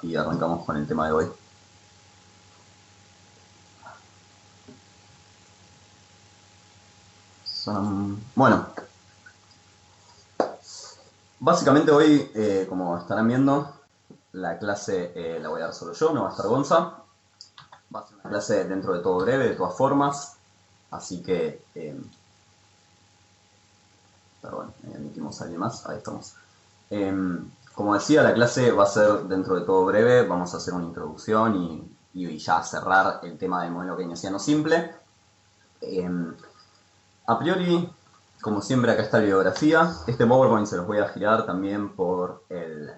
y arrancamos con el tema de hoy. Bueno, básicamente hoy, como estarán viendo, la clase la voy a dar solo yo, no va a estar Gonza. Va a ser una clase dentro de todo breve, de todas formas, así que, perdón, emitimos a alguien más, ahí estamos. Como decía, la clase va a ser dentro de todo breve, vamos a hacer una introducción y ya cerrar el tema del modelo keynesiano simple. A priori, como siempre, acá está la bibliografía. Este PowerPoint se los voy a girar también por el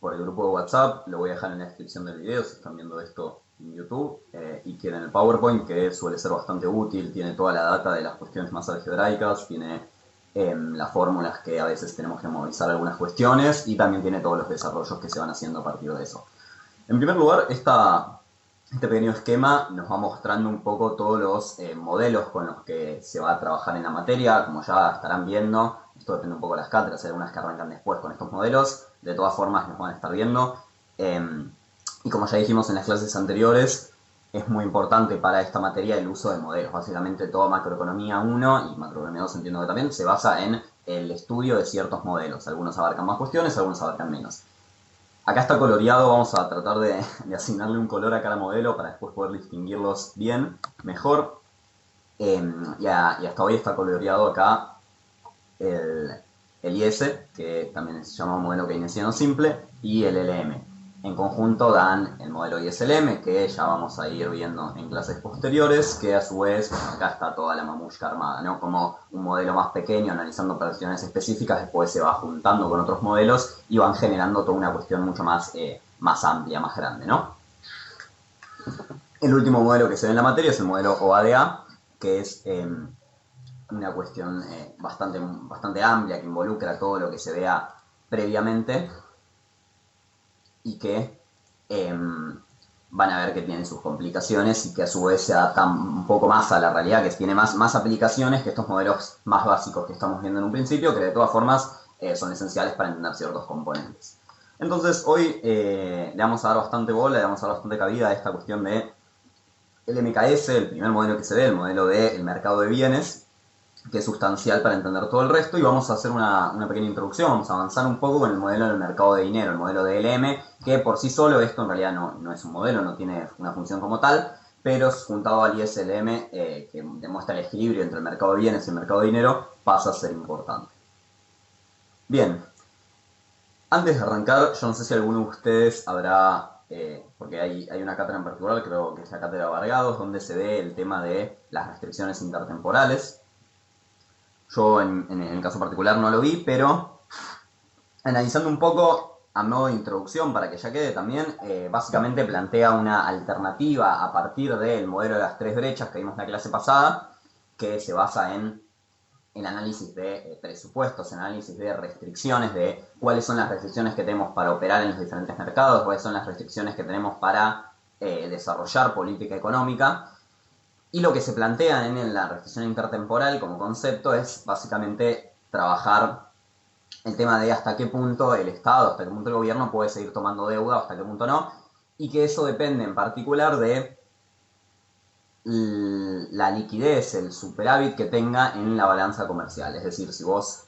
grupo de WhatsApp. Lo voy a dejar en la descripción del video si están viendo esto en YouTube y quieren el PowerPoint, que suele ser bastante útil. Tiene toda la data de las cuestiones más algebraicas, tiene las fórmulas que a veces tenemos que memorizar algunas cuestiones y también tiene todos los desarrollos que se van haciendo a partir de eso. En primer lugar, este pequeño esquema nos va mostrando un poco todos los modelos con los que se va a trabajar en la materia. Como ya estarán viendo, esto depende un poco de las cátedras, hay algunas que arrancan después con estos modelos, de todas formas nos van a estar viendo. Y como ya dijimos en las clases anteriores, es muy importante para esta materia el uso de modelos. Básicamente toda macroeconomía 1 y macroeconomía 2 entiendo que también se basa en el estudio de ciertos modelos. Algunos abarcan más cuestiones, algunos abarcan menos. Acá está coloreado, vamos a tratar de asignarle un color a cada modelo para después poder distinguirlos bien, mejor. Y hasta hoy está coloreado acá el IS, que también se llama modelo keynesiano simple, y el LM. En conjunto dan el modelo ISLM, que ya vamos a ir viendo en clases posteriores, que a su vez, bueno, acá está toda la mamushka armada, ¿no? Como un modelo más pequeño, analizando operaciones específicas, después se va juntando con otros modelos y van generando toda una cuestión mucho más amplia, más grande, ¿no? El último modelo que se ve en la materia es el modelo OADA, que es una cuestión bastante amplia que involucra todo lo que se vea previamente y que van a ver que tiene sus complicaciones y que a su vez se adaptan un poco más a la realidad, que tiene más aplicaciones que estos modelos más básicos que estamos viendo en un principio, que de todas formas son esenciales para entender ciertos componentes. Entonces hoy le vamos a dar bastante bola, le vamos a dar bastante cabida a esta cuestión de el MKS, el primer modelo que se ve, el modelo del mercado de bienes, que es sustancial para entender todo el resto, y vamos a hacer una pequeña introducción, vamos a avanzar un poco con el modelo del mercado de dinero, el modelo de LM, que por sí solo esto en realidad no es un modelo, no tiene una función como tal, pero juntado al ISLM, que demuestra el equilibrio entre el mercado de bienes y el mercado de dinero, pasa a ser importante. Bien, antes de arrancar, yo no sé si alguno de ustedes habrá, porque hay una cátedra en particular, creo que es la cátedra de Vargados, donde se ve el tema de las restricciones intertemporales. Yo en el caso particular no lo vi, pero analizando un poco a modo de introducción para que ya quede también, básicamente plantea una alternativa a partir del modelo de las tres brechas que vimos en la clase pasada, que se basa en el análisis de presupuestos, en análisis de restricciones, de cuáles son las restricciones que tenemos para operar en los diferentes mercados, cuáles son las restricciones que tenemos para desarrollar política económica. Y lo que se plantea en la restricción intertemporal como concepto es básicamente trabajar el tema de hasta qué punto el Estado, hasta qué punto el gobierno puede seguir tomando deuda, hasta qué punto no, y que eso depende en particular de la liquidez, el superávit que tenga en la balanza comercial. Es decir, si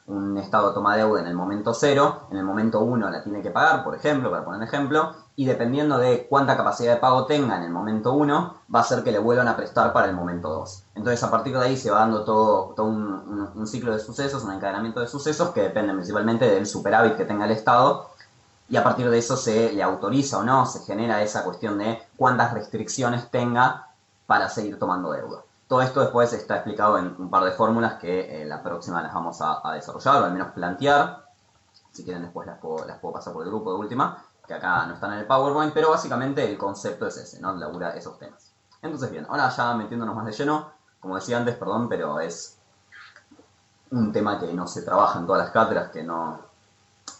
un Estado toma deuda en el momento 0, en el momento 1 la tiene que pagar, por ejemplo, para poner un ejemplo, y dependiendo de cuánta capacidad de pago tenga en el momento 1, va a ser que le vuelvan a prestar para el momento 2. Entonces, a partir de ahí se va dando todo un ciclo de sucesos, un encadenamiento de sucesos que dependen principalmente del superávit que tenga el Estado, y a partir de eso se le autoriza o no, se genera esa cuestión de cuántas restricciones tenga para seguir tomando deuda. Todo esto después está explicado en un par de fórmulas que la próxima las vamos a desarrollar o al menos plantear. Si quieren después las puedo pasar por el grupo de última, que acá no están en el PowerPoint, pero básicamente el concepto es ese, ¿no? Labura esos temas. Entonces bien, ahora ya metiéndonos más de lleno, como decía antes, perdón, pero es un tema que no se trabaja en todas las cátedras, que no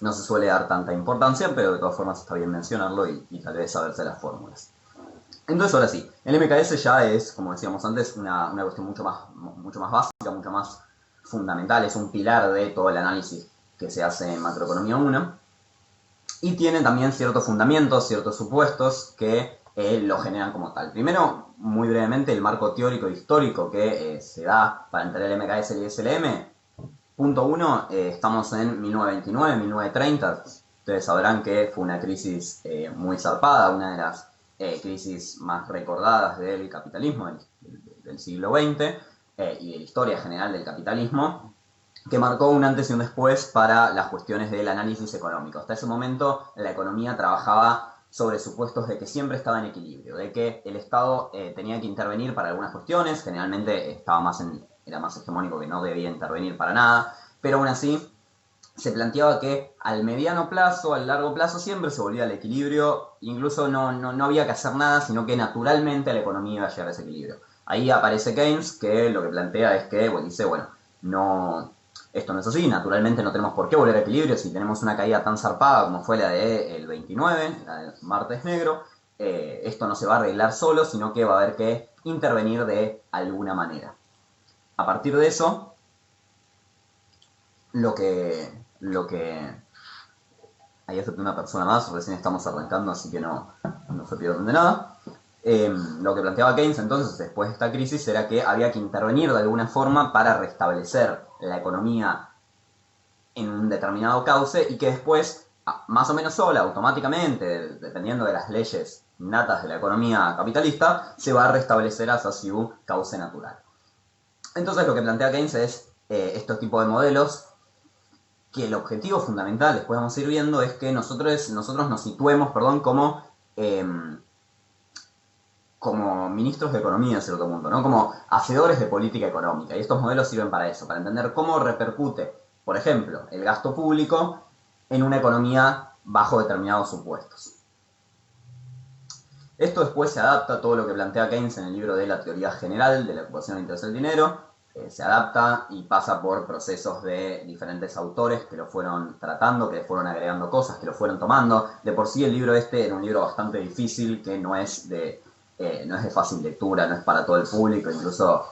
se suele dar tanta importancia, pero de todas formas está bien mencionarlo y tal vez saberse las fórmulas. Entonces ahora sí, el MKS ya es, como decíamos antes, una cuestión mucho más básica, mucho más fundamental, es un pilar de todo el análisis que se hace en macroeconomía 1. y tiene también ciertos fundamentos, ciertos supuestos que lo generan como tal. Primero, muy brevemente, el marco teórico e histórico que se da para entender el MKS y el SLM. Punto 1, estamos en 1929, 1930. Ustedes sabrán que fue una crisis muy zarpada, una de las crisis más recordadas del capitalismo del siglo XX y de la historia general del capitalismo, que marcó un antes y un después para las cuestiones del análisis económico. Hasta ese momento la economía trabajaba sobre supuestos de que siempre estaba en equilibrio, de que el Estado tenía que intervenir para algunas cuestiones, generalmente era más hegemónico que no debía intervenir para nada, pero aún así se planteaba que al mediano plazo, al largo plazo, siempre se volvía al equilibrio, incluso no había que hacer nada, sino que naturalmente la economía iba a llegar a ese equilibrio. Ahí aparece Keynes, que lo que plantea es que, dice, esto no es así, naturalmente no tenemos por qué volver a equilibrio si tenemos una caída tan zarpada como fue la del 29, la del martes negro, esto no se va a arreglar solo, sino que va a haber que intervenir de alguna manera. A partir de eso, lo que ahí acepté una persona más, recién estamos arrancando, así que no se pierdan de nada. Lo que planteaba Keynes entonces, después de esta crisis, era que había que intervenir de alguna forma para restablecer la economía en un determinado cauce y que después, más o menos sola, automáticamente, dependiendo de las leyes natas de la economía capitalista, se va a restablecer hacia su cauce natural. Entonces lo que plantea Keynes es estos tipos de modelos que el objetivo fundamental, después vamos a ir viendo, es que nosotros nos situemos como ministros de economía en cierto punto, ¿no? Como hacedores de política económica. Y estos modelos sirven para eso, para entender cómo repercute, por ejemplo, el gasto público en una economía bajo determinados supuestos. Esto después se adapta a todo lo que plantea Keynes en el libro de la teoría general de la ocupación e interés del dinero. Se adapta y pasa por procesos de diferentes autores que lo fueron tratando, que le fueron agregando cosas, que lo fueron tomando. De por sí el libro era un libro bastante difícil, que no es de fácil lectura, no es para todo el público, incluso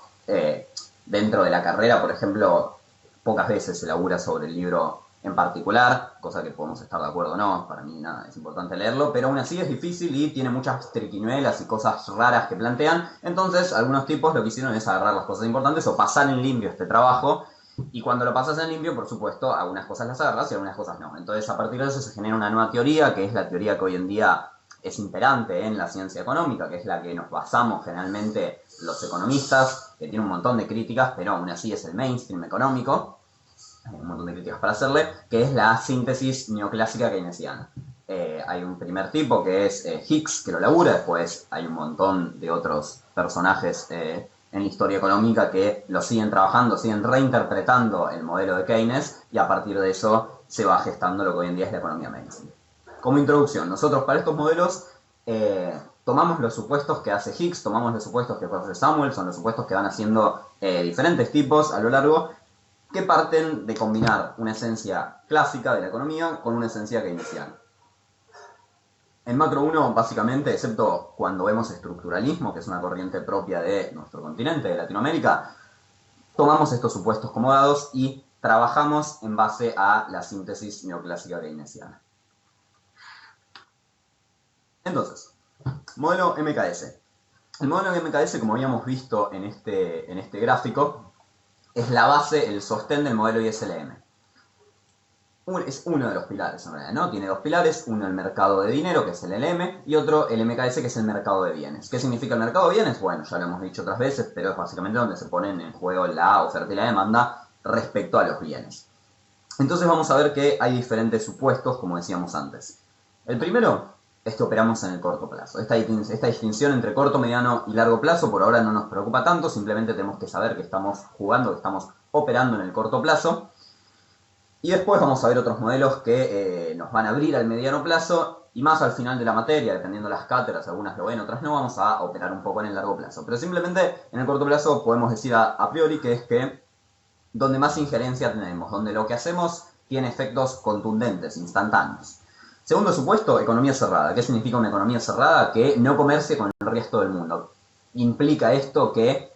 dentro de la carrera, por ejemplo, pocas veces se labura sobre el libro en particular, cosa que podemos estar de acuerdo o no, para mí nada, es importante leerlo, pero aún así es difícil y tiene muchas triquiñuelas y cosas raras que plantean, entonces algunos tipos lo que hicieron es agarrar las cosas importantes o pasar en limpio este trabajo, y cuando lo pasas en limpio, por supuesto, algunas cosas las agarras y algunas cosas no. Entonces a partir de eso se genera una nueva teoría, que es la teoría que hoy en día es imperante en la ciencia económica, que es la que nos basamos generalmente los economistas, que tiene un montón de críticas, pero aún así es el mainstream económico, un montón de críticas para hacerle, que es la síntesis neoclásica keynesiana. Hay un primer tipo que es Hicks, que lo labura, después hay un montón de otros personajes en la historia económica que lo siguen trabajando, siguen reinterpretando el modelo de Keynes, y a partir de eso se va gestando lo que hoy en día es la economía mainstream. Como introducción, nosotros para estos modelos tomamos los supuestos que hace Hicks, tomamos los supuestos que hace Samuel, son los supuestos que van haciendo diferentes tipos a lo largo, que parten de combinar una esencia clásica de la economía con una esencia keynesiana. En Macro 1, básicamente, excepto cuando vemos estructuralismo, que es una corriente propia de nuestro continente, de Latinoamérica, tomamos estos supuestos como dados y trabajamos en base a la síntesis neoclásica keynesiana. Entonces, modelo MKS. El modelo MKS, como habíamos visto en este gráfico, es la base, el sostén del modelo ISLM. Es uno de los pilares en realidad, ¿no? Tiene dos pilares, uno el mercado de dinero, que es el LM, y otro el MKS, que es el mercado de bienes. ¿Qué significa el mercado de bienes? Bueno, ya lo hemos dicho otras veces, pero es básicamente donde se ponen en juego la oferta y la demanda respecto a los bienes. Entonces vamos a ver que hay diferentes supuestos, como decíamos antes. El primero es que operamos en el corto plazo. Esta distinción entre corto, mediano y largo plazo por ahora no nos preocupa tanto, simplemente tenemos que saber que estamos jugando, que estamos operando en el corto plazo. Y después vamos a ver otros modelos que nos van a abrir al mediano plazo, y más al final de la materia, dependiendo de las cátedras, algunas lo ven, otras no, vamos a operar un poco en el largo plazo. Pero simplemente en el corto plazo podemos decir a priori que es que donde más injerencia tenemos, donde lo que hacemos tiene efectos contundentes, instantáneos. Segundo supuesto, economía cerrada. ¿Qué significa una economía cerrada? Que no comercie con el resto del mundo. Implica esto que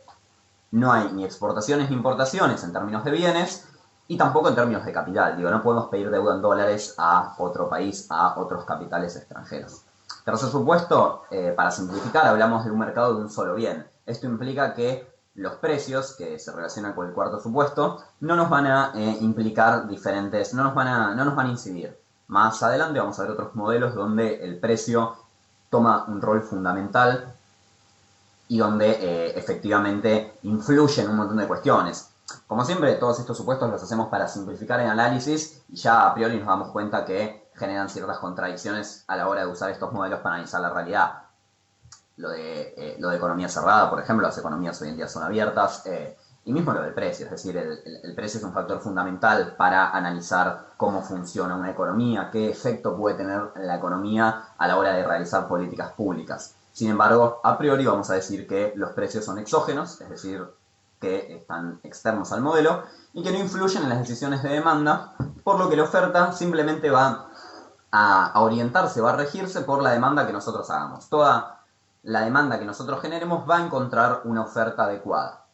no hay ni exportaciones ni importaciones en términos de bienes, y tampoco en términos de capital. Digo, no podemos pedir deuda en dólares a otro país, a otros capitales extranjeros. Tercer supuesto, para simplificar, hablamos de un mercado de un solo bien. Esto implica que los precios, que se relacionan con el cuarto supuesto, no nos van a implicar diferentes, no nos van a incidir. Más adelante vamos a ver otros modelos donde el precio toma un rol fundamental y donde efectivamente influye en un montón de cuestiones. Como siempre, todos estos supuestos los hacemos para simplificar el análisis y ya a priori nos damos cuenta que generan ciertas contradicciones a la hora de usar estos modelos para analizar la realidad. Lo de economía cerrada, por ejemplo, las economías hoy en día son abiertas, y mismo lo del precio, es decir, el precio es un factor fundamental para analizar cómo funciona una economía, qué efecto puede tener la economía a la hora de realizar políticas públicas. Sin embargo, a priori vamos a decir que los precios son exógenos, es decir, que están externos al modelo y que no influyen en las decisiones de demanda, por lo que la oferta simplemente va a orientarse, va a regirse por la demanda que nosotros hagamos. Toda la demanda que nosotros generemos va a encontrar una oferta adecuada.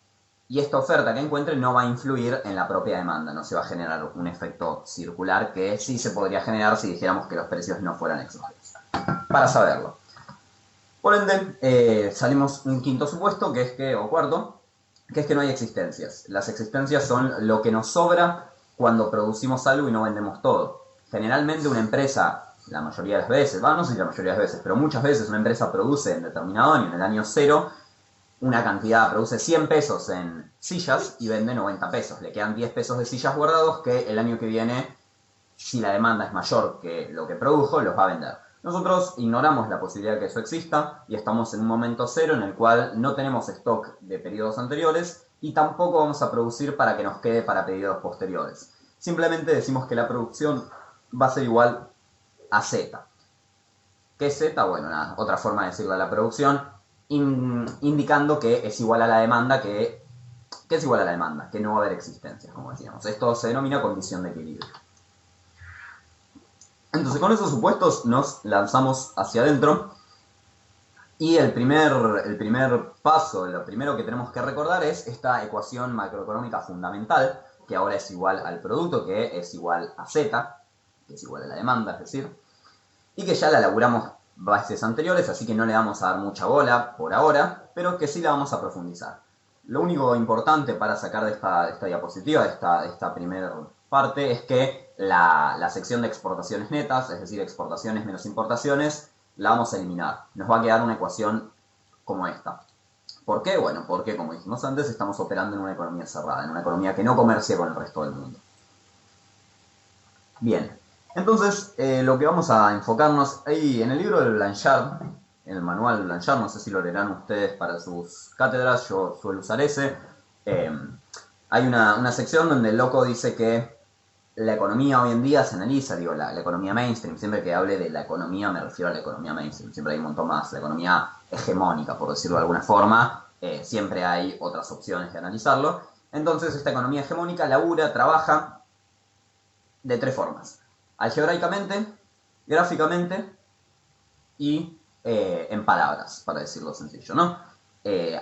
Y esta oferta que encuentre no va a influir en la propia demanda, no se va a generar un efecto circular que sí se podría generar si dijéramos que los precios no fueran exógenos. Para saberlo. Por ende, salimos un quinto supuesto, que es que, o cuarto, que es que no hay existencias. Las existencias son lo que nos sobra cuando producimos algo y no vendemos todo. Generalmente una empresa, la mayoría de las veces, no sé si la mayoría de las veces, pero muchas veces una empresa produce en determinado año, en el año 0, una cantidad, produce 100 pesos en sillas y vende 90 pesos. Le quedan 10 pesos de sillas guardados que el año que viene, si la demanda es mayor que lo que produjo, los va a vender. Nosotros ignoramos la posibilidad de que eso exista y estamos en un momento 0 en el cual no tenemos stock de periodos anteriores y tampoco vamos a producir para que nos quede para periodos posteriores. Simplemente decimos que la producción va a ser igual a Z. ¿Qué es Z? Bueno, nada, otra forma de decirle a la producción, indicando que es igual a la demanda, que es igual a la demanda, que no va a haber existencias, como decíamos. Esto se denomina condición de equilibrio. Entonces, con esos supuestos nos lanzamos hacia adentro y el primer paso, lo primero que tenemos que recordar es esta ecuación macroeconómica fundamental, que ahora es igual al producto, que es igual a Z, que es igual a la demanda, es decir, y que ya la elaboramos veces anteriores, así que no le vamos a dar mucha bola por ahora, pero que sí la vamos a profundizar. Lo único importante para sacar de esta diapositiva, de esta primera parte, es que la sección de exportaciones netas, es decir, exportaciones menos importaciones, la vamos a eliminar. Nos va a quedar una ecuación como esta. ¿Por qué? Bueno, porque como dijimos antes, estamos operando en una economía cerrada, en una economía que no comercia con el resto del mundo. Bien, entonces lo que vamos a enfocarnos ahí en el libro de Blanchard, en el manual de Blanchard, no sé si lo leerán ustedes para sus cátedras, yo suelo usar ese. Hay una sección donde el loco dice que la economía hoy en día se analiza, digo, la economía mainstream, siempre que hable de la economía me refiero a la economía mainstream, siempre hay un montón más, la economía hegemónica, por decirlo de alguna forma, siempre hay otras opciones de analizarlo. Entonces esta economía hegemónica labura, trabaja de tres formas: algebraicamente, gráficamente y en palabras, para decirlo sencillo, ¿no?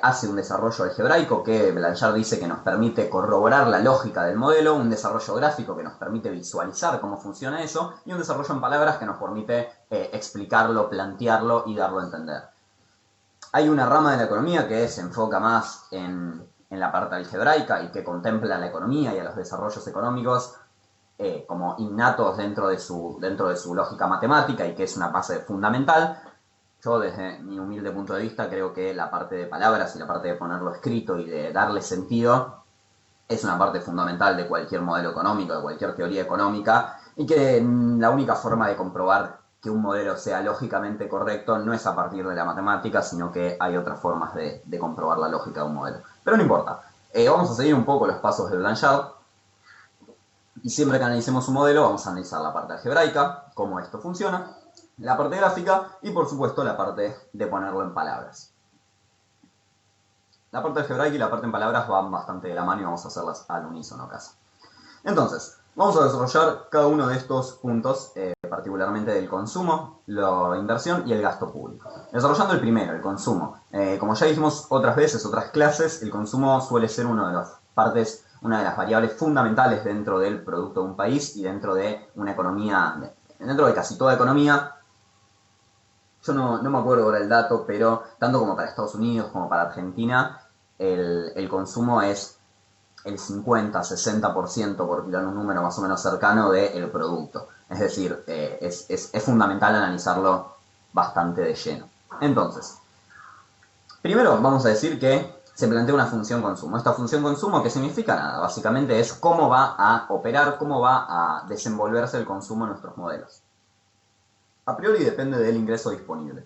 Hace un desarrollo algebraico que Blanchard dice que nos permite corroborar la lógica del modelo, un desarrollo gráfico que nos permite visualizar cómo funciona eso, y un desarrollo en palabras que nos permite explicarlo, plantearlo y darlo a entender. Hay una rama de la economía que se enfoca más en la parte algebraica y que contempla la economía y a los desarrollos económicos como innatos dentro de su lógica matemática y que es una base fundamental. Yo, desde mi humilde punto de vista, creo que la parte de palabras y la parte de ponerlo escrito y de darle sentido es una parte fundamental de cualquier modelo económico, de cualquier teoría económica, y que la única forma de comprobar que un modelo sea lógicamente correcto no es a partir de la matemática, sino que hay otras formas de comprobar la lógica de un modelo. Pero no importa. Vamos a seguir un poco los pasos de Blanchard. Y siempre que analicemos un modelo vamos a analizar la parte algebraica, cómo esto funciona, la parte gráfica y por supuesto la parte de ponerlo en palabras. La parte algebraica y la parte en palabras van bastante de la mano y vamos a hacerlas al unísono casi. Entonces, vamos a desarrollar cada uno de estos puntos, particularmente del consumo, la inversión y el gasto público. Desarrollando el primero, el consumo. Como ya dijimos otras veces, otras clases, el consumo suele ser una de las partes una de las variables fundamentales dentro del producto de un país y dentro de una economía, dentro de casi toda economía. Yo no me acuerdo ahora el dato, pero tanto como para Estados Unidos como para Argentina, el consumo es el 50-60%, por tirar un número más o menos cercano, del producto. Es decir, es fundamental analizarlo bastante de lleno. Entonces, primero vamos a decir que se plantea una función consumo. Esta función consumo, ¿qué significa? Nada, básicamente es cómo va a operar, cómo va a desenvolverse el consumo en nuestros modelos. A priori depende del ingreso disponible.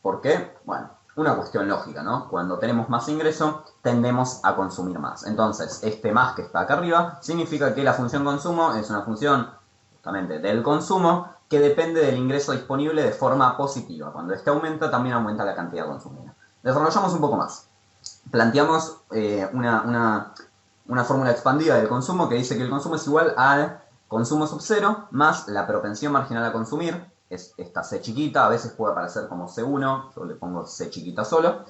¿Por qué? Bueno, una cuestión lógica, ¿no? Cuando tenemos más ingreso, tendemos a consumir más. Entonces, este más que está acá arriba significa que la función consumo es una función justamente del consumo que depende del ingreso disponible de forma positiva. Cuando este aumenta, también aumenta la cantidad consumida. Desarrollamos un poco más. Planteamos una fórmula expandida del consumo que dice que el consumo es igual al consumo sub cero más la propensión marginal a consumir, es esta C chiquita, a veces puede aparecer como C1, yo le pongo C chiquita solo,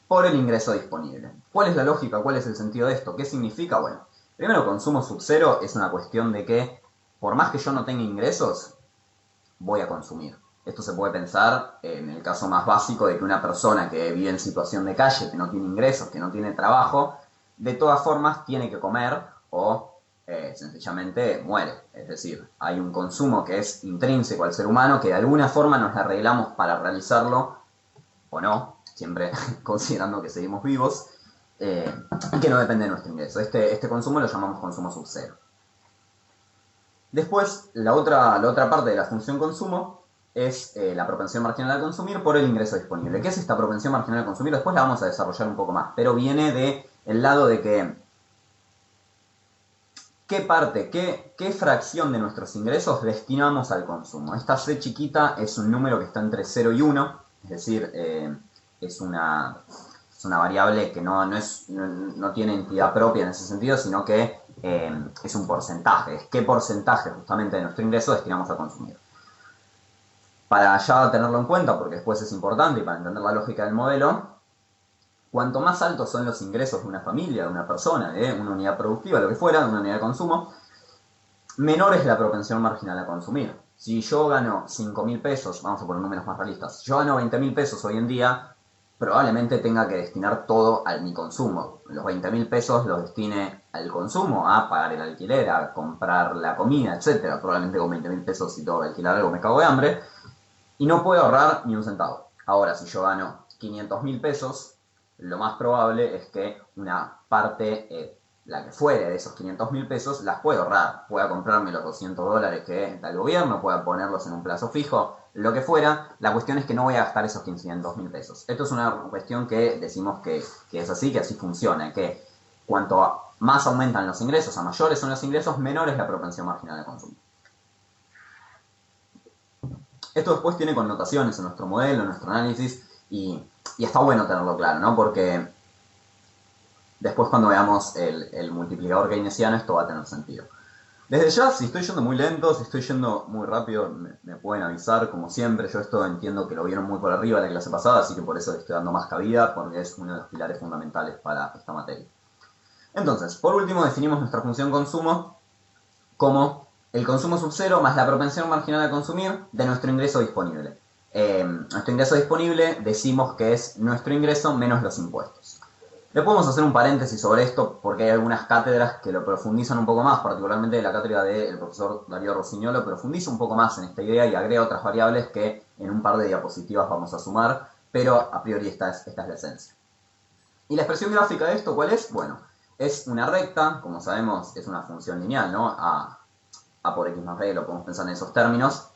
por el ingreso disponible. ¿Cuál es la lógica? ¿Cuál es el sentido de esto? ¿Qué significa? Bueno, primero, consumo sub cero es una cuestión de que por más que yo no tenga ingresos, voy a consumir. Esto se puede pensar en el caso más básico de que una persona que vive en situación de calle, que no tiene ingresos, que no tiene trabajo, de todas formas tiene que comer o sencillamente muere. Es decir, hay un consumo que es intrínseco al ser humano que de alguna forma nos arreglamos para realizarlo o no, siempre considerando que seguimos vivos, y que no depende de nuestro ingreso. Este consumo lo llamamos consumo sub cero. Después, la otra parte de la función consumo es la propensión marginal a consumir por el ingreso disponible. ¿Qué es esta propensión marginal a consumir? Después la vamos a desarrollar un poco más, pero viene del lado de que qué parte, qué fracción de nuestros ingresos destinamos al consumo. Esta C chiquita es un número que está entre 0 y 1, es decir, es una variable que no tiene entidad propia en ese sentido, sino que es un porcentaje, es qué porcentaje justamente de nuestro ingreso destinamos a consumir. Para ya tenerlo en cuenta, porque después es importante y para entender la lógica del modelo, cuanto más altos son los ingresos de una familia, de una persona, de una unidad productiva, lo que fuera, de una unidad de consumo, menor es la propensión marginal a consumir. Si yo gano 5.000 pesos, vamos a poner números más realistas, si yo gano 20.000 pesos hoy en día, probablemente tenga que destinar todo a mi consumo. Los 20.000 pesos los destine al consumo, a pagar el alquiler, a comprar la comida, etc. Probablemente con 20.000 pesos, si tengo que alquilar algo, me cago de hambre. Y no puedo ahorrar ni un centavo. Ahora, si yo gano 500.000 pesos, lo más probable es que una parte, la que fuere de esos 500.000 pesos, las pueda ahorrar. Pueda comprarme los $200 que da el gobierno, pueda ponerlos en un plazo fijo, lo que fuera. La cuestión es que no voy a gastar esos 500.000 pesos. Esto es una cuestión que decimos que es así, que así funciona, que cuanto más aumentan los ingresos, a mayores son los ingresos, menor es la propensión marginal de consumo. Esto después tiene connotaciones en nuestro modelo, en nuestro análisis, y está bueno tenerlo claro, ¿no? Porque después cuando veamos el multiplicador keynesiano esto va a tener sentido. Desde ya, si estoy yendo muy lento, si estoy yendo muy rápido, me pueden avisar, como siempre. Yo esto entiendo que lo vieron muy por arriba en la clase pasada, así que por eso le estoy dando más cabida, porque es uno de los pilares fundamentales para esta materia. Entonces, por último, definimos nuestra función consumo como el consumo sub cero más la propensión marginal a consumir de nuestro ingreso disponible. Nuestro ingreso disponible decimos que es nuestro ingreso menos los impuestos. Le podemos hacer un paréntesis sobre esto porque hay algunas cátedras que lo profundizan un poco más, particularmente la cátedra del profesor Darío Rossignolo profundiza un poco más en esta idea y agrega otras variables que en un par de diapositivas vamos a sumar, pero a priori esta es la esencia. ¿Y la expresión gráfica de esto cuál es? Bueno, es una recta, como sabemos es una función lineal, ¿no? A por x más b, lo podemos pensar en esos términos.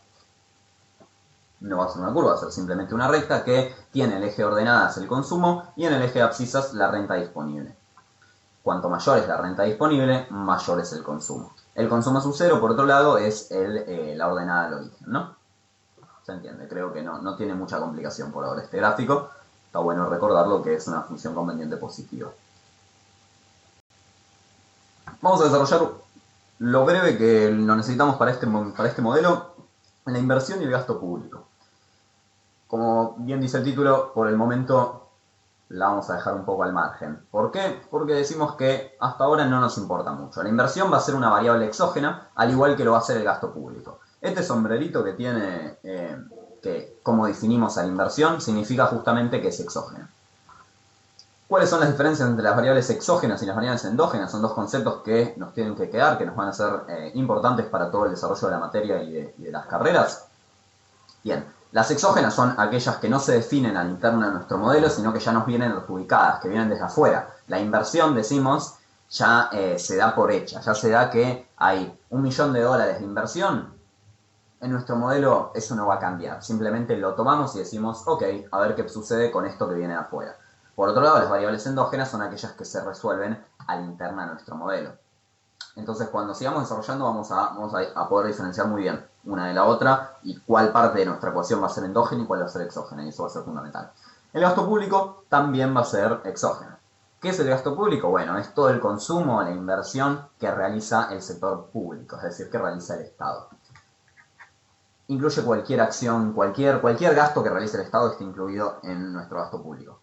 No va a ser una curva, va a ser simplemente una recta que tiene el eje de ordenadas el consumo y en el eje de abscisas la renta disponible. Cuanto mayor es la renta disponible, mayor es el consumo. El consumo sub cero, por otro lado, es la ordenada al origen, ¿no? ¿Se entiende? Creo que no tiene mucha complicación por ahora este gráfico. Está bueno recordarlo que es una función con pendiente positiva. Vamos a desarrollar lo breve que lo necesitamos para este modelo, la inversión y el gasto público. Como bien dice el título, por el momento la vamos a dejar un poco al margen. ¿Por qué? Porque decimos que hasta ahora no nos importa mucho. La inversión va a ser una variable exógena, al igual que lo va a ser el gasto público. Este sombrerito que tiene, que como definimos a la inversión, significa justamente que es exógena. ¿Cuáles son las diferencias entre las variables exógenas y las variables endógenas? Son dos conceptos que nos tienen que quedar, que nos van a ser importantes para todo el desarrollo de la materia y de las carreras. Bien, las exógenas son aquellas que no se definen a la interna de nuestro modelo, sino que ya nos vienen ubicadas, que vienen desde afuera. La inversión, decimos, ya se da por hecha, ya se da que hay $1.000.000 de inversión. En nuestro modelo eso no va a cambiar, simplemente lo tomamos y decimos, ok, a ver qué sucede con esto que viene de afuera. Por otro lado, las variables endógenas son aquellas que se resuelven a la interna de nuestro modelo. Entonces, cuando sigamos desarrollando, vamos a poder diferenciar muy bien una de la otra y cuál parte de nuestra ecuación va a ser endógena y cuál va a ser exógena, y eso va a ser fundamental. El gasto público también va a ser exógeno. ¿Qué es el gasto público? Bueno, es todo el consumo, la inversión que realiza el sector público, es decir, que realiza el Estado. Incluye cualquier acción, cualquier gasto que realice el Estado está incluido en nuestro gasto público.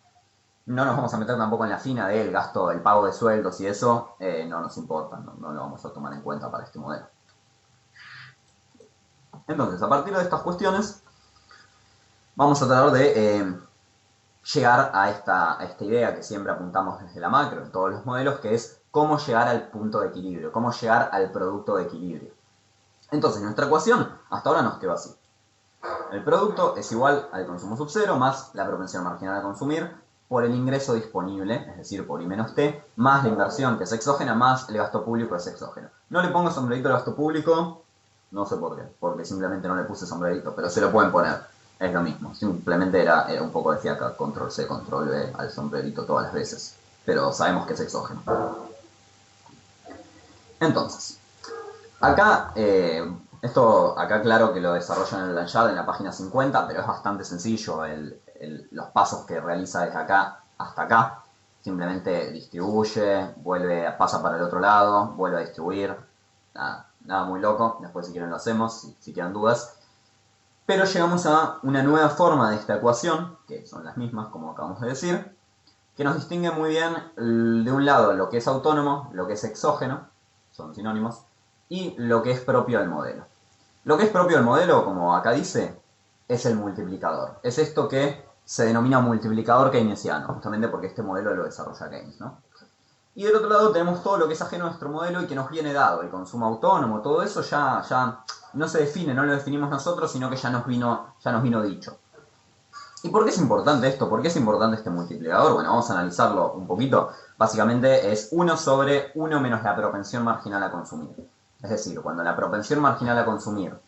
No nos vamos a meter tampoco en la fina del gasto, el pago de sueldos y eso, no nos importa, no lo vamos a tomar en cuenta para este modelo. Entonces, a partir de estas cuestiones, vamos a tratar de llegar a esta idea que siempre apuntamos desde la macro en todos los modelos, que es cómo llegar al punto de equilibrio, cómo llegar al producto de equilibrio. Entonces, nuestra ecuación hasta ahora nos quedó así. El producto es igual al consumo sub cero más la propensión marginal a consumir por el ingreso disponible, es decir, por I menos T, más la inversión que es exógena, más el gasto público es exógeno. No le pongo sombrerito al gasto público, no sé por qué, porque simplemente no le puse sombrerito, pero se lo pueden poner, es lo mismo. Simplemente era un poco de fiaca, control C, control V al sombrerito todas las veces, pero sabemos que es exógeno. Entonces, acá, acá claro que lo desarrollan en el Blanchard en la página 50, pero es bastante sencillo los pasos que realiza desde acá hasta acá. Simplemente distribuye, pasa para el otro lado, vuelve a distribuir. Nada muy loco, después si quieren lo hacemos, si quedan dudas. Pero llegamos a una nueva forma de esta ecuación, que son las mismas como acabamos de decir, que nos distingue muy bien de un lado lo que es autónomo, lo que es exógeno, son sinónimos, y lo que es propio del modelo. Lo que es propio del modelo, como acá dice, es el multiplicador. Es esto que se denomina multiplicador keynesiano, justamente porque este modelo lo desarrolla Keynes, ¿no? Y del otro lado tenemos todo lo que es ajeno a nuestro modelo y que nos viene dado, el consumo autónomo, todo eso ya no se define, no lo definimos nosotros, sino que ya nos vino dicho. ¿Y por qué es importante esto? ¿Por qué es importante este multiplicador? Bueno, vamos a analizarlo un poquito. Básicamente es 1 sobre 1 menos la propensión marginal a consumir. Es decir, cuando la propensión marginal a consumir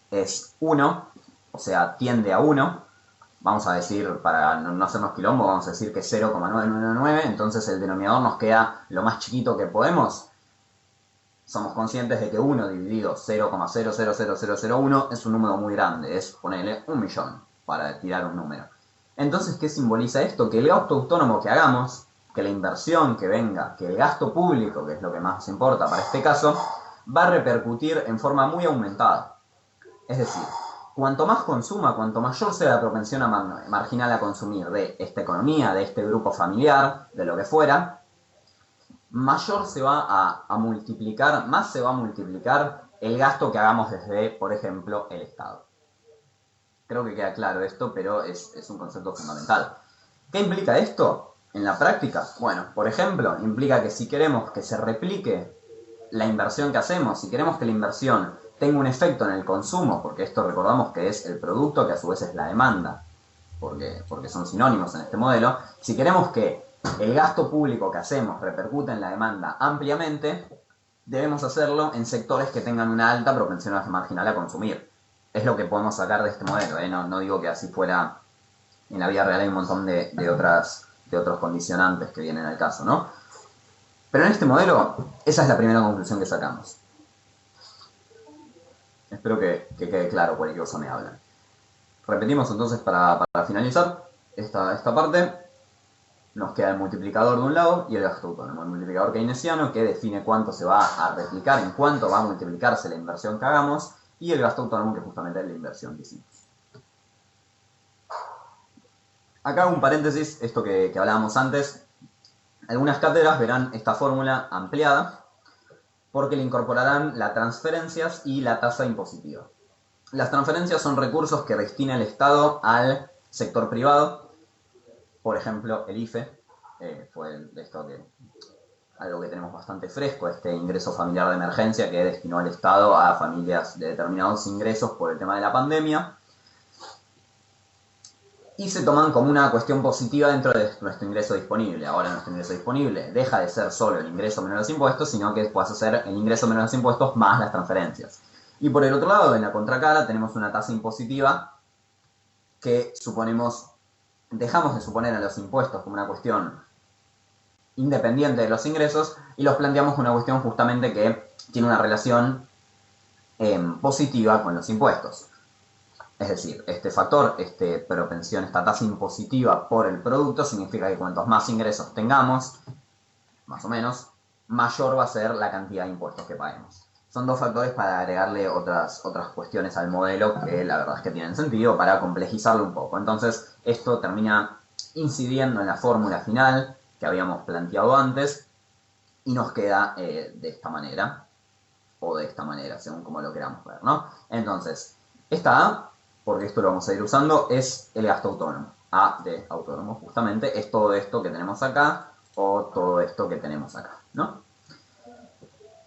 es 1, o sea, tiende a 1, vamos a decir, para no hacernos quilombo, vamos a decir que es 0,999, entonces el denominador nos queda lo más chiquito que podemos. Somos conscientes de que 1 dividido 0,000001 es un número muy grande, es ponerle 1.000.000 para tirar un número. Entonces, ¿qué simboliza esto? Que el gasto autónomo que hagamos, que la inversión que venga, que el gasto público, que es lo que más nos importa para este caso, va a repercutir en forma muy aumentada. Es decir, cuanto más consuma, cuanto mayor sea la propensión marginal a consumir de esta economía, de este grupo familiar, de lo que fuera, mayor se va a multiplicar, más se va a multiplicar el gasto que hagamos desde, por ejemplo, el Estado. Creo que queda claro esto, pero es un concepto fundamental. ¿Qué implica esto en la práctica? Bueno, por ejemplo, implica que si queremos que se replique la inversión que hacemos, si queremos que la inversión tenga un efecto en el consumo, porque esto recordamos que es el producto que a su vez es la demanda, porque son sinónimos en este modelo, si queremos que el gasto público que hacemos repercute en la demanda ampliamente, debemos hacerlo en sectores que tengan una alta propensión marginal a consumir. Es lo que podemos sacar de este modelo, ¿eh? No digo que así fuera en la vida real, hay un montón de otros condicionantes que vienen al caso, ¿no? Pero en este modelo, esa es la primera conclusión que sacamos. Espero que quede claro cualquier cosa me hablan. Repetimos entonces para finalizar esta parte. Nos queda el multiplicador de un lado y el gasto autónomo. El multiplicador keynesiano que define cuánto se va a replicar, en cuánto va a multiplicarse la inversión que hagamos, y el gasto autónomo que justamente es la inversión que hicimos. Acá un paréntesis, esto que hablábamos antes. Algunas cátedras verán esta fórmula ampliada porque le incorporarán las transferencias y la tasa impositiva. Las transferencias son recursos que destina el Estado al sector privado. Por ejemplo, el IFE, fue algo que tenemos bastante fresco, este ingreso familiar de emergencia que destinó el Estado a familias de determinados ingresos por el tema de la pandemia. Y se toman como una cuestión positiva dentro de nuestro ingreso disponible. Ahora nuestro ingreso disponible deja de ser solo el ingreso menos los impuestos, sino que pasa a ser el ingreso menos los impuestos más las transferencias. Y por el otro lado, en la contracara, tenemos una tasa impositiva que dejamos de suponer a los impuestos como una cuestión independiente de los ingresos y los planteamos como una cuestión justamente que tiene una relación positiva con los impuestos. Es decir, este factor, propensión, esta tasa impositiva por el producto, significa que cuantos más ingresos tengamos, más o menos, mayor va a ser la cantidad de impuestos que paguemos. Son dos factores para agregarle otras cuestiones al modelo que la verdad es que tienen sentido para complejizarlo un poco. Entonces, esto termina incidiendo en la fórmula final que habíamos planteado antes y nos queda de esta manera, o de esta manera, según como lo queramos ver, ¿no? Entonces, esta A, porque esto lo vamos a ir usando, es el gasto autónomo. A de autónomo, justamente, es todo esto que tenemos acá o todo esto que tenemos acá, ¿no?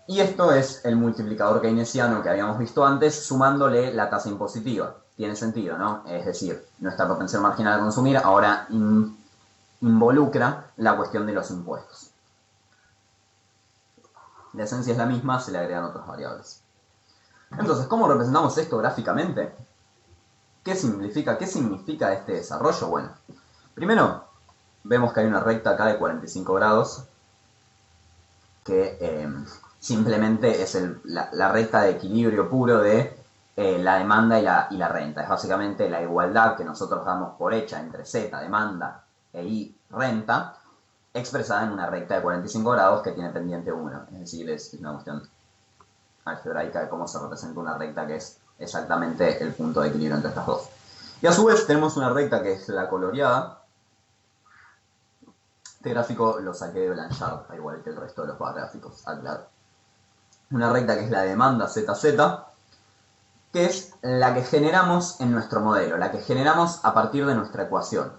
Y esto es el multiplicador keynesiano que habíamos visto antes, sumándole la tasa impositiva. Tiene sentido, ¿no? Es decir, nuestra propensión marginal a consumir ahora involucra la cuestión de los impuestos. La esencia es la misma, se le agregan otras variables. Entonces, ¿cómo representamos esto gráficamente? ¿Qué significa este desarrollo? Bueno, primero vemos que hay una recta acá de 45 grados que simplemente es la recta de equilibrio puro de la demanda y la renta. Es básicamente la igualdad que nosotros damos por hecha entre Z, demanda, e I, renta, expresada en una recta de 45 grados que tiene pendiente 1. Es decir, es una cuestión algebraica de cómo se representa una recta que es exactamente el punto de equilibrio entre estas dos. Y a su vez tenemos una recta que es la coloreada. Este gráfico lo saqué de Blanchard, al igual que el resto de los gráficos, aclaro. Una recta que es la demanda ZZ, que es la que generamos en nuestro modelo, la que generamos a partir de nuestra ecuación.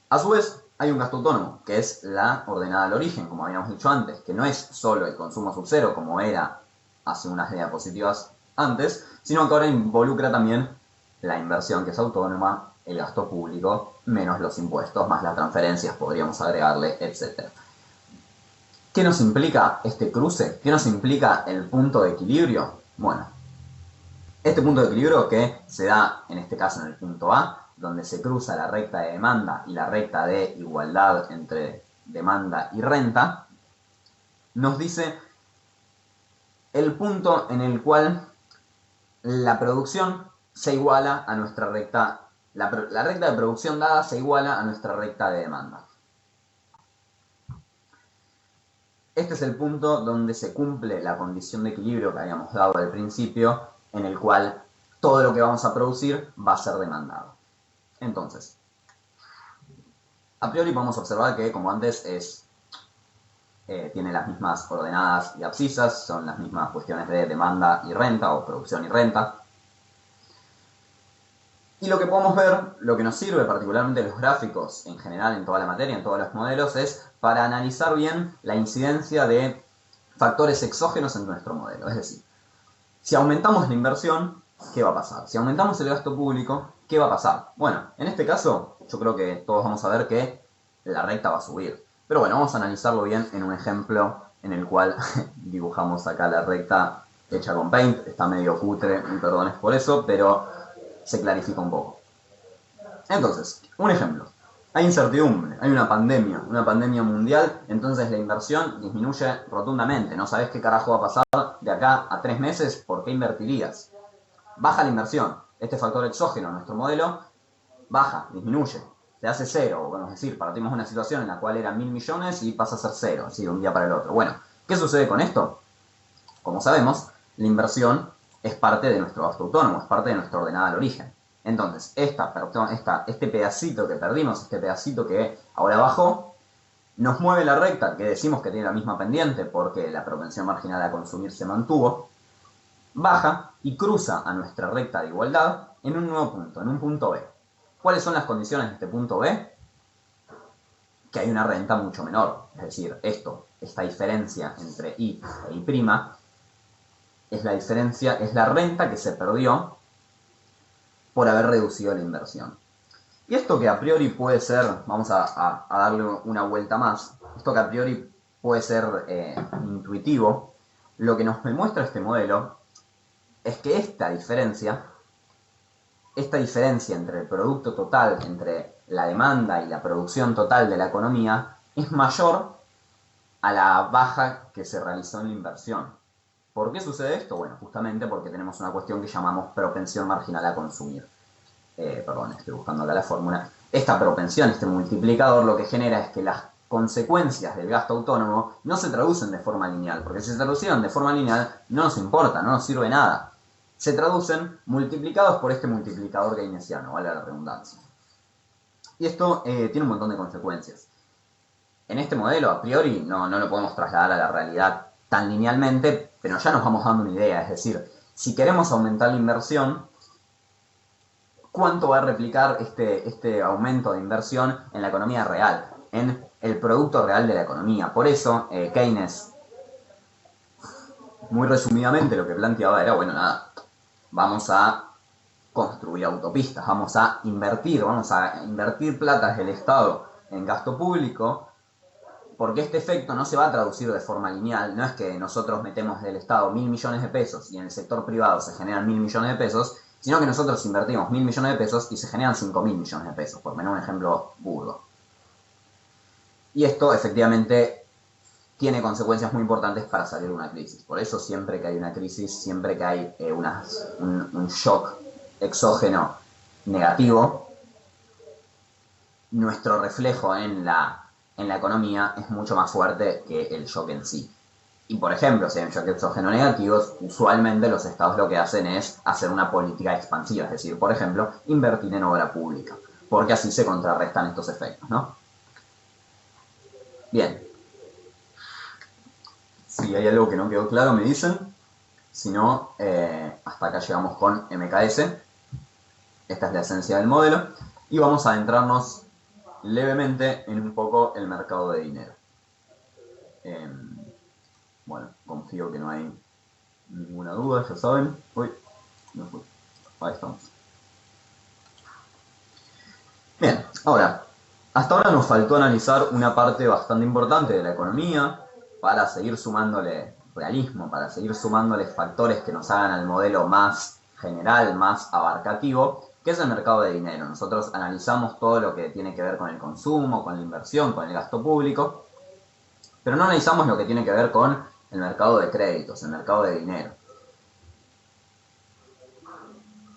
A su vez, hay un gasto autónomo, que es la ordenada al origen, como habíamos dicho antes, que no es solo el consumo sub cero, como era hace unas diapositivas antes, sino que ahora involucra también la inversión, que es autónoma, el gasto público, menos los impuestos, más las transferencias, podríamos agregarle, etc. ¿Qué nos implica este cruce? ¿Qué nos implica el punto de equilibrio? Bueno, este punto de equilibrio que se da, en este caso, en el punto A, donde se cruza la recta de demanda y la recta de igualdad entre demanda y renta, nos dice el punto en el cual la producción se iguala a nuestra recta, la recta de producción dada se iguala a nuestra recta de demanda. Este es el punto donde se cumple la condición de equilibrio que habíamos dado al principio, en el cual todo lo que vamos a producir va a ser demandado. Entonces, a priori podemos observar que, como antes, tiene las mismas coordenadas y abscisas, son las mismas cuestiones de demanda y renta, o producción y renta. Y lo que podemos ver, lo que nos sirve particularmente los gráficos, en general en toda la materia, en todos los modelos, es para analizar bien la incidencia de factores exógenos en nuestro modelo. Es decir, si aumentamos la inversión, ¿qué va a pasar? Si aumentamos el gasto público, ¿qué va a pasar? Bueno, en este caso, yo creo que todos vamos a ver que la recta va a subir. Pero bueno, vamos a analizarlo bien en un ejemplo en el cual dibujamos acá la recta hecha con Paint. Está medio cutre, me perdones por eso, pero se clarifica un poco. Entonces, un ejemplo. Hay incertidumbre, hay una pandemia mundial, entonces la inversión disminuye rotundamente. No sabes qué carajo va a pasar de acá a 3 meses, ¿por qué invertirías? Baja la inversión. Este factor exógeno en nuestro modelo baja, disminuye, se hace cero. Bueno, es decir, partimos de una situación en la cual eran 1.000 millones y pasa a ser cero, así de un día para el otro. Bueno, ¿qué sucede con esto? Como sabemos, la inversión es parte de nuestro gasto autónomo, es parte de nuestra ordenada al origen. Entonces, este pedacito que perdimos, este pedacito que ahora bajó, nos mueve la recta, que decimos que tiene la misma pendiente porque la propensión marginal a consumir se mantuvo, baja y cruza a nuestra recta de igualdad en un nuevo punto, en un punto B. ¿Cuáles son las condiciones de este punto B? Que hay una renta mucho menor. Es decir, esta diferencia entre I e I', es la renta que se perdió por haber reducido la inversión. Y esto que a priori puede ser, vamos a darle una vuelta más, esto que a priori puede ser intuitivo, lo que nos demuestra este modelo es que esta diferencia entre el producto total, entre la demanda y la producción total de la economía, es mayor a la baja que se realizó en la inversión. ¿Por qué sucede esto? Bueno, justamente porque tenemos una cuestión que llamamos propensión marginal a consumir. Perdón, estoy buscando acá la fórmula. Esta propensión, este multiplicador, lo que genera es que las consecuencias del gasto autónomo no se traducen de forma lineal, porque si se traducieran de forma lineal no nos importa, no nos sirve nada. Se traducen multiplicados por este multiplicador keynesiano, vale la redundancia. Y esto tiene un montón de consecuencias. En este modelo, a priori, no lo podemos trasladar a la realidad tan linealmente, pero ya nos vamos dando una idea. Es decir, si queremos aumentar la inversión, ¿cuánto va a replicar este aumento de inversión en la economía real, en el producto real de la economía? Por eso, Keynes, muy resumidamente, lo que planteaba era, bueno, nada, vamos a construir autopistas, vamos a invertir platas del Estado en gasto público, porque este efecto no se va a traducir de forma lineal. No es que nosotros metemos del Estado 1.000 millones de pesos y en el sector privado se generan 1.000 millones de pesos, sino que nosotros invertimos 1.000 millones de pesos y se generan 5.000 millones de pesos, por menos un ejemplo burdo. Y esto efectivamente tiene consecuencias muy importantes para salir de una crisis. Por eso siempre que hay una crisis, siempre que hay un shock exógeno negativo, nuestro reflejo en la economía es mucho más fuerte que el shock en sí. Y por ejemplo, si hay un shock exógeno negativo, usualmente los estados lo que hacen es hacer una política expansiva, es decir, por ejemplo, invertir en obra pública, porque así se contrarrestan estos efectos, ¿no? Bien. Si hay algo que no quedó claro, me dicen. Si no, hasta acá llegamos con MKS. Esta es la esencia del modelo. Y vamos a adentrarnos levemente en un poco el mercado de dinero. Bueno, confío que no hay ninguna duda, ya saben. Uy, no fue. Ahí estamos. Bien, ahora, hasta ahora nos faltó analizar una parte bastante importante de la economía para seguir sumándole realismo, para seguir sumándole factores que nos hagan al modelo más general, más abarcativo, que es el mercado de dinero. Nosotros analizamos todo lo que tiene que ver con el consumo, con la inversión, con el gasto público, pero no analizamos lo que tiene que ver con el mercado de créditos, el mercado de dinero.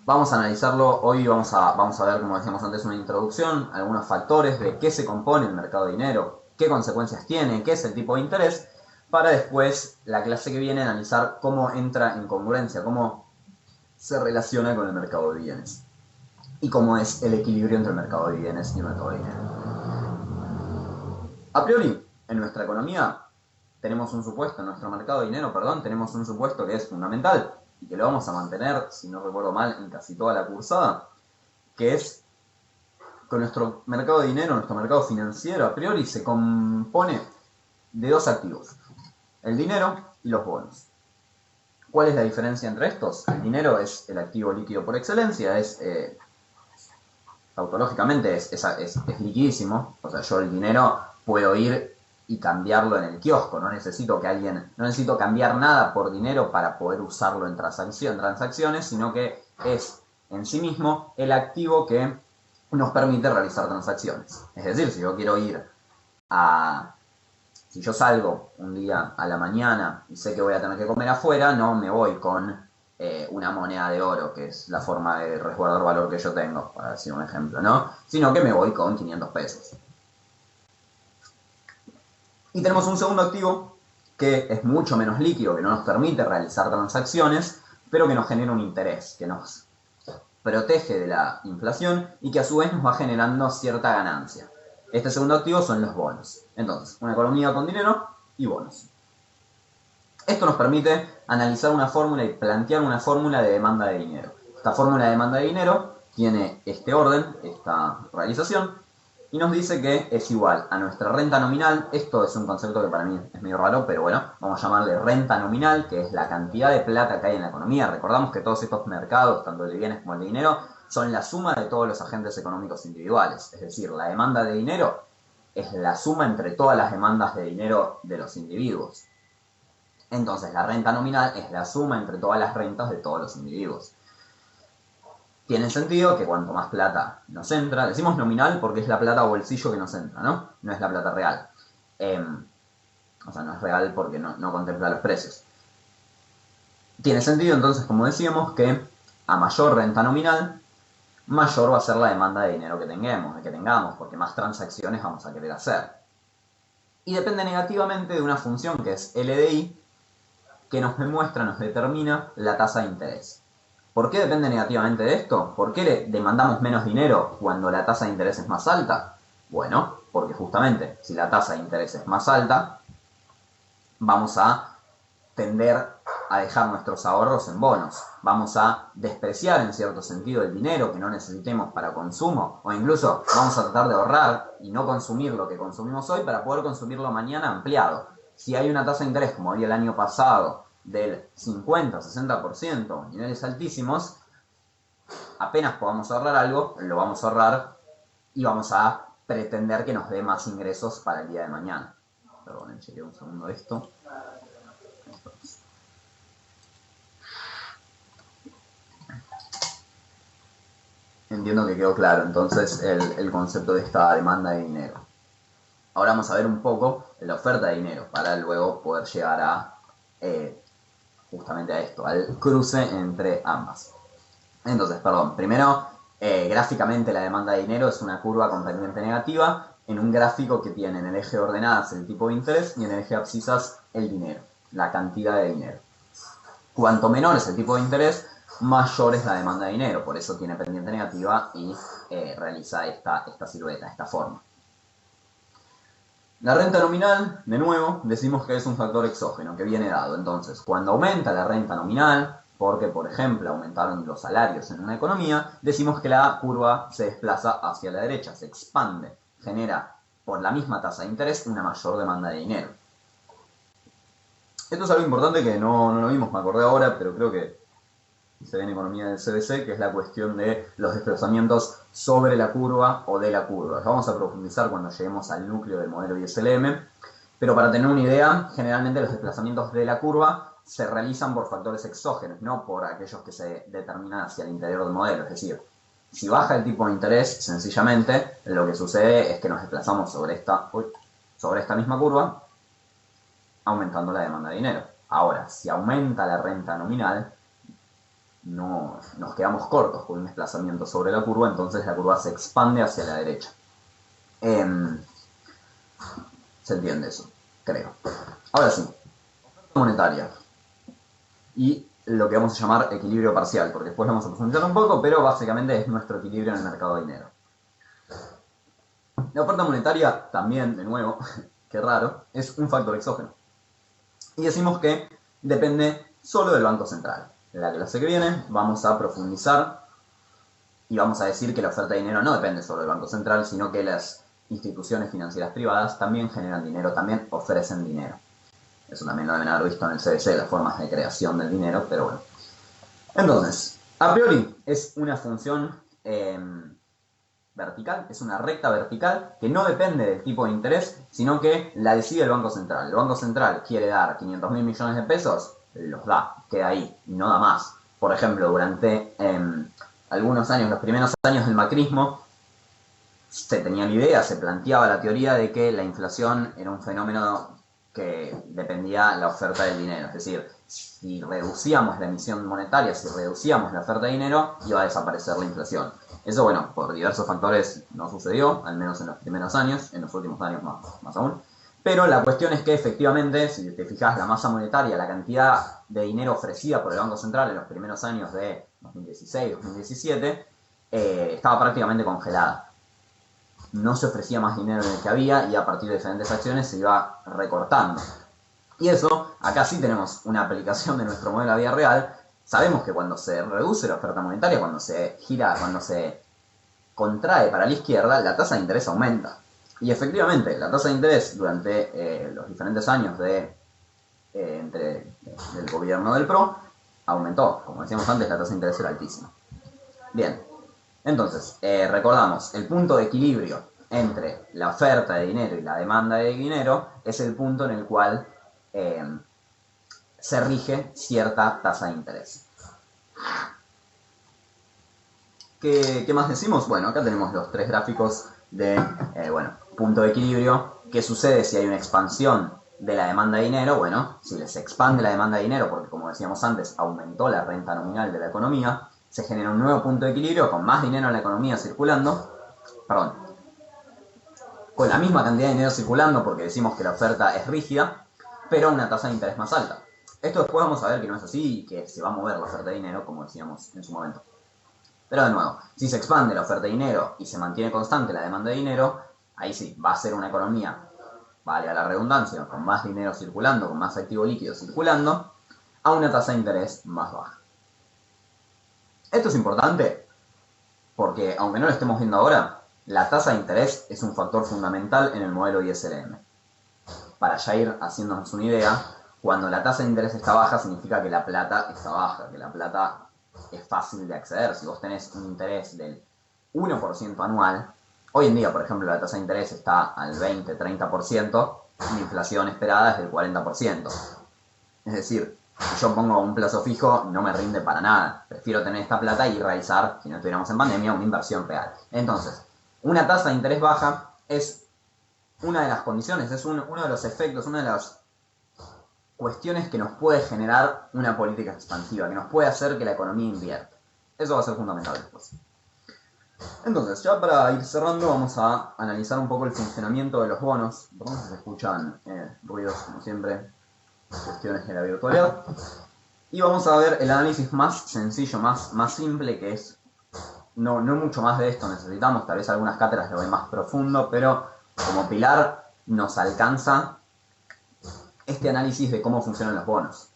Vamos a analizarlo, hoy vamos a ver, como decíamos antes, una introducción, algunos factores de qué se compone el mercado de dinero, qué consecuencias tiene, qué es el tipo de interés, para después, la clase que viene, analizar cómo entra en congruencia, cómo se relaciona con el mercado de bienes y cómo es el equilibrio entre el mercado de bienes y el mercado de dinero. A priori, en nuestra economía tenemos un supuesto, en nuestro mercado de dinero, tenemos un supuesto que es fundamental y que lo vamos a mantener, si no recuerdo mal, en casi toda la cursada, que es que nuestro mercado de dinero, nuestro mercado financiero, a priori se compone de dos activos, el dinero y los bonos. ¿Cuál es la diferencia entre estos? El dinero es el activo líquido por excelencia, tautológicamente es liquidísimo, o sea, yo el dinero puedo ir y cambiarlo en el kiosco, no necesito cambiar nada por dinero para poder usarlo en transacciones, sino que es en sí mismo el activo que nos permite realizar transacciones. Es decir, si yo salgo un día a la mañana y sé que voy a tener que comer afuera, no me voy con una moneda de oro, que es la forma de resguardar valor que yo tengo, para decir un ejemplo, ¿no? Sino que me voy con 500 pesos. Y tenemos un segundo activo que es mucho menos líquido, que no nos permite realizar transacciones, pero que nos genera un interés, que nos protege de la inflación y que a su vez nos va generando cierta ganancia. Este segundo activo son los bonos. Entonces, una economía con dinero y bonos. Esto nos permite analizar una fórmula y plantear una fórmula de demanda de dinero. Esta fórmula de demanda de dinero tiene este orden, esta realización, y nos dice que es igual a nuestra renta nominal. Esto es un concepto que para mí es medio raro, pero bueno, vamos a llamarle renta nominal, que es la cantidad de plata que hay en la economía. Recordamos que todos estos mercados, tanto el de bienes como el de dinero, son la suma de todos los agentes económicos individuales. Es decir, la demanda de dinero es la suma entre todas las demandas de dinero de los individuos. Entonces, la renta nominal es la suma entre todas las rentas de todos los individuos. Tiene sentido que cuanto más plata nos entra, decimos nominal porque es la plata a bolsillo que nos entra, ¿no? No es la plata real. O sea, no es real porque no contempla los precios. Tiene sentido entonces, como decíamos, que a mayor renta nominal, mayor va a ser la demanda de dinero que tengamos, porque más transacciones vamos a querer hacer. Y depende negativamente de una función que es LDI, que nos determina la tasa de interés. ¿Por qué depende negativamente de esto? ¿Por qué le demandamos menos dinero cuando la tasa de interés es más alta? Bueno, porque justamente si la tasa de interés es más alta, vamos a tender a dejar nuestros ahorros en bonos. Vamos a despreciar en cierto sentido el dinero que no necesitemos para consumo, o incluso vamos a tratar de ahorrar y no consumir lo que consumimos hoy para poder consumirlo mañana ampliado. Si hay una tasa de interés como había el año pasado del 50-60%, niveles altísimos, apenas podamos ahorrar algo, lo vamos a ahorrar y vamos a pretender que nos dé más ingresos para el día de mañana. Perdonen, chequeo un segundo esto. Entiendo que quedó claro entonces el concepto de esta demanda de dinero. Ahora vamos a ver un poco la oferta de dinero para luego poder llegar a justamente a esto, al cruce entre ambas. Entonces, primero, gráficamente la demanda de dinero es una curva con pendiente negativa en un gráfico que tiene en el eje de ordenadas el tipo de interés y en el eje de abscisas el dinero, la cantidad de dinero. Cuanto menor es el tipo de interés, mayor es la demanda de dinero, por eso tiene pendiente negativa y realiza esta silueta, esta forma. La renta nominal, de nuevo, decimos que es un factor exógeno que viene dado. Entonces, cuando aumenta la renta nominal, porque por ejemplo aumentaron los salarios en una economía, decimos que la curva se desplaza hacia la derecha, se expande, genera por la misma tasa de interés una mayor demanda de dinero. Esto es algo importante que no lo vimos, me acordé ahora, pero creo que se ve en economía del CBC, que es la cuestión de los desplazamientos sobre la curva o de la curva. Vamos a profundizar cuando lleguemos al núcleo del modelo ISLM, pero para tener una idea, generalmente los desplazamientos de la curva se realizan por factores exógenos, no por aquellos que se determinan hacia el interior del modelo. Es decir, si baja el tipo de interés, sencillamente lo que sucede es que nos desplazamos sobre esta misma curva, aumentando la demanda de dinero. Ahora, si aumenta la renta nominal, no nos quedamos cortos con un desplazamiento sobre la curva, entonces la curva se expande hacia la derecha. ¿Se entiende eso? Creo. Ahora sí, oferta monetaria y lo que vamos a llamar equilibrio parcial, porque después lo vamos a profundizar un poco, pero básicamente es nuestro equilibrio en el mercado de dinero. La oferta monetaria también, de nuevo, qué raro, es un factor exógeno. Y decimos que depende solo del Banco Central. En la clase que viene vamos a profundizar y vamos a decir que la oferta de dinero no depende solo del Banco Central, sino que las instituciones financieras privadas también generan dinero, también ofrecen dinero. Eso también lo deben haber visto en el CBC, las formas de creación del dinero, pero bueno. Entonces, a priori es una función vertical, es una recta vertical que no depende del tipo de interés, sino que la decide el Banco Central. El Banco Central quiere dar 500.000 millones de pesos, los da, queda ahí, y no da más. Por ejemplo, durante algunos años, los primeros años del macrismo, se tenía la idea, se planteaba la teoría de que la inflación era un fenómeno que dependía de la oferta del dinero. Es decir, si reducíamos la emisión monetaria, si reducíamos la oferta de dinero, iba a desaparecer la inflación. Eso, por diversos factores no sucedió, al menos en los primeros años, en los últimos años más aún. Pero la cuestión es que efectivamente, si te fijas, la masa monetaria, la cantidad de dinero ofrecida por el Banco Central en los primeros años de 2016-2017, estaba prácticamente congelada. No se ofrecía más dinero del que había y a partir de diferentes acciones se iba recortando. Y eso, acá sí tenemos una aplicación de nuestro modelo a vida real. Sabemos que cuando se reduce la oferta monetaria, cuando se gira, cuando se contrae para la izquierda, la tasa de interés aumenta. Y efectivamente, la tasa de interés durante los diferentes años del gobierno del PRO aumentó. Como decíamos antes, la tasa de interés era altísima. Bien, entonces, recordamos, el punto de equilibrio entre la oferta de dinero y la demanda de dinero es el punto en el cual se rige cierta tasa de interés. ¿Qué más decimos? Bueno, acá tenemos los tres gráficos de punto de equilibrio. ¿Qué sucede si hay una expansión de la demanda de dinero? Bueno, si se expande la demanda de dinero, porque como decíamos antes, aumentó la renta nominal de la economía, se genera un nuevo punto de equilibrio con más dinero en la economía circulando, con la misma cantidad de dinero circulando, porque decimos que la oferta es rígida, pero una tasa de interés más alta. Esto después vamos a ver que no es así y que se va a mover la oferta de dinero, como decíamos en su momento. Pero de nuevo, si se expande la oferta de dinero y se mantiene constante la demanda de dinero, ahí sí, va a ser una economía, vale a la redundancia, con más dinero circulando, con más activo líquido circulando, a una tasa de interés más baja. Esto es importante porque, aunque no lo estemos viendo ahora, la tasa de interés es un factor fundamental en el modelo ISLM. Para ya ir haciéndonos una idea, cuando la tasa de interés está baja significa que la plata está baja, que la plata es fácil de acceder. Si vos tenés un interés del 1% anual, hoy en día, por ejemplo, la tasa de interés está al 20-30%, la inflación esperada es del 40%. Es decir, si yo pongo un plazo fijo, no me rinde para nada. Prefiero tener esta plata y realizar, si no estuviéramos en pandemia, una inversión real. Entonces, una tasa de interés baja es una de las condiciones, es uno de los efectos, una de las cuestiones que nos puede generar una política expansiva, que nos puede hacer que la economía invierta. Eso va a ser fundamental después. Entonces, ya para ir cerrando, vamos a analizar un poco el funcionamiento de los bonos. Perdón si se escuchan ruidos, como siempre, cuestiones de la virtualidad. Y vamos a ver el análisis más sencillo, más simple, que es no mucho más de esto necesitamos, tal vez algunas cátedras lo ven más profundo, pero como pilar nos alcanza este análisis de cómo funcionan los bonos.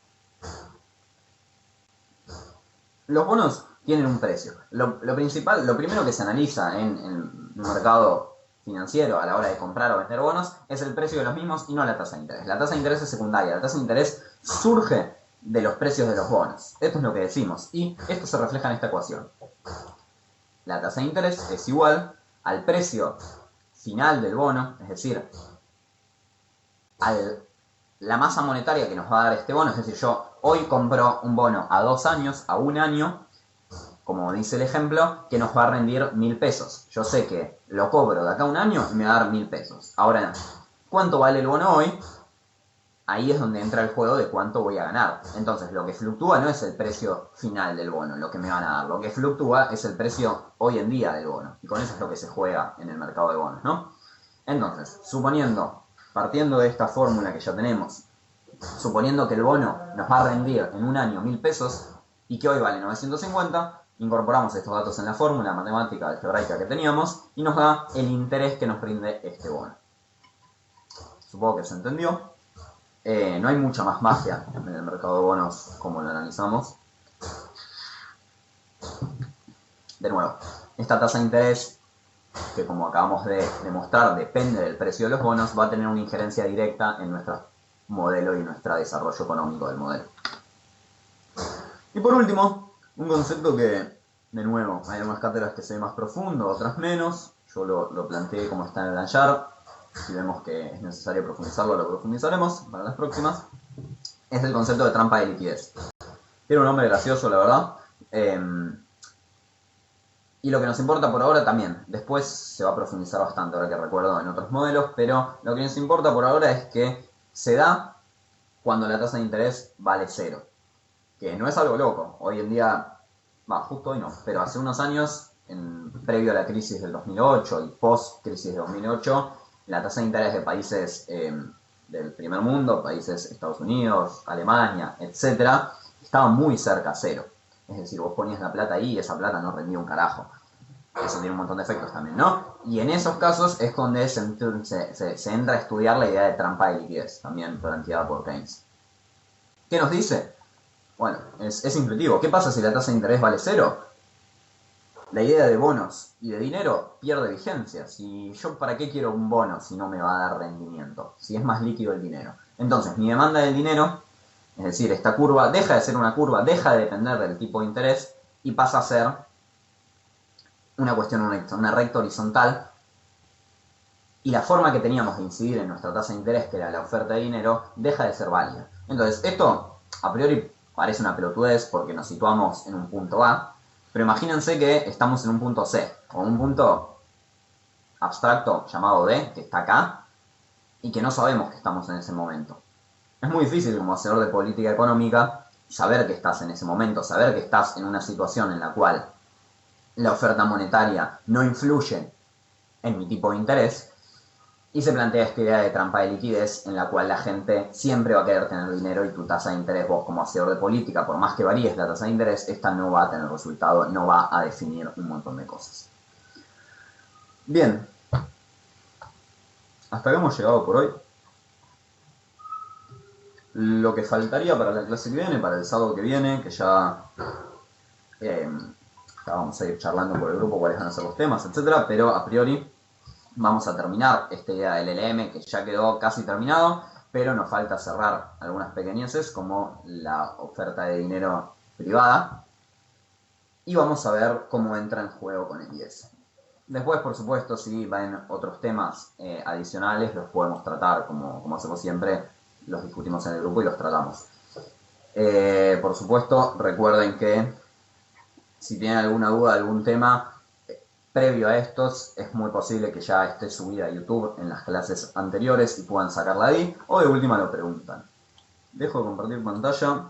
Los bonos tienen un precio. Lo primero que se analiza en un mercado financiero a la hora de comprar o vender bonos es el precio de los mismos y no la tasa de interés. La tasa de interés es secundaria, la tasa de interés surge de los precios de los bonos. Esto es lo que decimos y esto se refleja en esta ecuación. La tasa de interés es igual al precio final del bono, es decir, la masa monetaria que nos va a dar este bono. Es decir, yo hoy compro un bono a 2 años, a 1 año, como dice el ejemplo, que nos va a rendir 1.000 pesos. Yo sé que lo cobro de acá a 1 año y me va a dar 1.000 pesos. Ahora, ¿cuánto vale el bono hoy? Ahí es donde entra el juego de cuánto voy a ganar. Entonces, lo que fluctúa no es el precio final del bono, lo que me van a dar. Lo que fluctúa es el precio hoy en día del bono. Y con eso es lo que se juega en el mercado de bonos, ¿no? Entonces, partiendo de esta fórmula que ya tenemos, suponiendo que el bono nos va a rendir en 1 año 1.000 pesos y que hoy vale 950, incorporamos estos datos en la fórmula matemática algebraica que teníamos y nos da el interés que nos rinde este bono. Supongo que se entendió. No hay mucha más magia en el mercado de bonos como lo analizamos. De nuevo, esta tasa de interés, que como acabamos de demostrar depende del precio de los bonos, va a tener una injerencia directa en nuestro modelo y nuestro desarrollo económico del modelo. Y por último, un concepto que, de nuevo, hay algunas cátedras que se ven más profundo, otras menos. Yo lo planteé como está en el Anchar. Si vemos que es necesario profundizarlo, lo profundizaremos para las próximas. Es el concepto de trampa de liquidez. Tiene un nombre gracioso, la verdad. Y lo que nos importa por ahora también. Después se va a profundizar bastante, ahora que recuerdo, en otros modelos. Pero lo que nos importa por ahora es que se da cuando la tasa de interés vale 0. Que no es algo loco. Hoy en día, justo hoy no, pero hace unos años, previo a la crisis del 2008 y post-crisis de 2008, la tasa de interés de países del primer mundo, países Estados Unidos, Alemania, etcétera, estaba muy cerca a cero. Es decir, vos ponías la plata ahí y esa plata no rendía un carajo. Eso tiene un montón de efectos también, ¿no? Y en esos casos es donde se entra a estudiar la idea de trampa de liquidez, también planteada por Keynes. ¿Qué nos dice? Bueno, es intuitivo. ¿Qué pasa si la tasa de interés vale cero? La idea de bonos y de dinero pierde vigencia. Si yo, ¿para qué quiero un bono si no me va a dar rendimiento? Si es más líquido el dinero. Entonces, mi demanda del dinero, es decir, esta curva deja de ser una curva, deja de depender del tipo de interés y pasa a ser una cuestión, una recta horizontal. Y la forma que teníamos de incidir en nuestra tasa de interés, que era la oferta de dinero, deja de ser válida. Entonces, esto a priori parece una pelotudez porque nos situamos en un punto A, pero imagínense que estamos en un punto C, o un punto abstracto llamado D, que está acá, y que no sabemos que estamos en ese momento. Es muy difícil como hacedor de política económica saber que estás en ese momento, saber que estás en una situación en la cual la oferta monetaria no influye en mi tipo de interés, y se plantea esta idea de trampa de liquidez en la cual la gente siempre va a querer tener dinero y tu tasa de interés, vos como hacedor de política, por más que varíes la tasa de interés, esta no va a tener resultado, no va a definir un montón de cosas. Bien, hasta acá hemos llegado por hoy. Lo que faltaría para la clase que viene, para el sábado que viene, que ya vamos a ir charlando por el grupo cuáles van a ser los temas, etcétera, pero a priori vamos a terminar esta idea del LM que ya quedó casi terminado, pero nos falta cerrar algunas pequeñeces como la oferta de dinero privada y vamos a ver cómo entra en juego con el IS. Después, por supuesto, si van otros temas adicionales, los podemos tratar como hacemos siempre, los discutimos en el grupo y los tratamos. Por supuesto, recuerden que si tienen alguna duda de algún tema previo a estos, es muy posible que ya esté subida a YouTube en las clases anteriores y puedan sacarla ahí, o de última lo preguntan. Dejo de compartir pantalla.